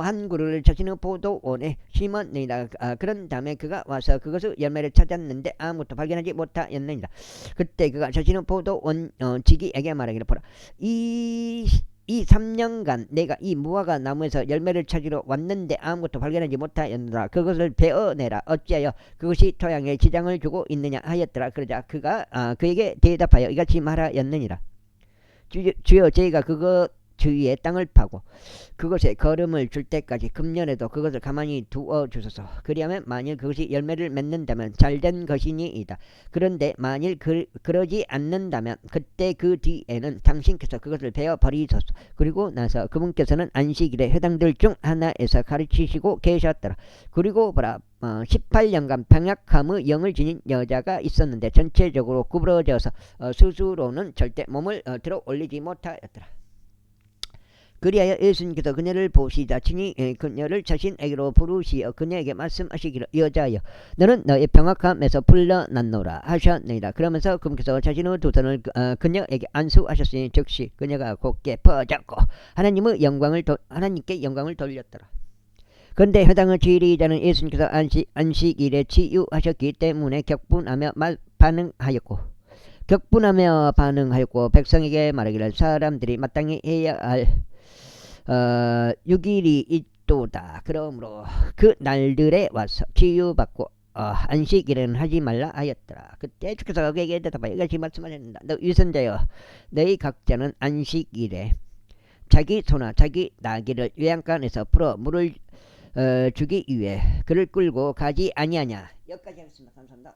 한 그루를 자신의 포도원에 심었느니라. 그런 다음에 그가 와서 그것의 열매를 찾았는데 아무것도 발견하지 못하였느니라. 그때 그가 자신의 포도원 지기에게 말하기를, 보라, 이 3년간 내가 이 무화과 나무에서 열매를 찾으러 왔는데 아무것도 발견하지 못하였느라. 그것을 베어내라. 어찌하여 그것이 토양에 지장을 주고 있느냐 하였더라. 그러자 그가 그에게 대답하여 이같이 말하였느니라. 주여, 저희가 그것 주위에 땅을 파고 그것에 거름을 줄 때까지 금년에도 그것을 가만히 두어 주소서. 그리하면 만일 그것이 열매를 맺는다면 잘된 것이니이다. 그런데 만일 그러지 않는다면 그때 그 뒤에는 당신께서 그것을 베어 버리소서. 그리고 나서 그분께서는 안식일에 회당들 중 하나에서 가르치시고 계셨더라. 그리고 보라, 18년간 병약함의 영을 지닌 여자가 있었는데 전체적으로 구부러져서 스스로는 절대 몸을 들어 올리지 못하였더라. 그리하여 예수님께서 그녀를 보시자 친히 그녀를 자신에게로 부르시어 그녀에게 말씀하시기를, 여자여, 너는 너의 병약함에서 풀려났노라 하셨느니라. 그러면서 그분께서 자신의 두 손을 그녀에게 안수하셨으니 즉시 그녀가 곧게 퍼졌고 하나님께 영광을 돌렸더라. 그런데 회당의 지리자는 예수님께서 안식일에 치유하셨기 때문에 격분하며 반응하였고 백성에게 말하기를, 사람들이 마땅히 해야 할 6일이 있도다. 그러므로 그 날들에 와서 치유받고 안식일에는 하지 말라 하였더라. 그때 주께서 그에게 대답하여 이같이 말씀하셨다. 너 유선자여, 너희 각자는 안식일에 자기 소나 자기 나귀를 외양간에서 풀어 물을 주기 위해 그를 끌고 가지 아니하냐. 여기까지 하겠습니다. 감사합니다.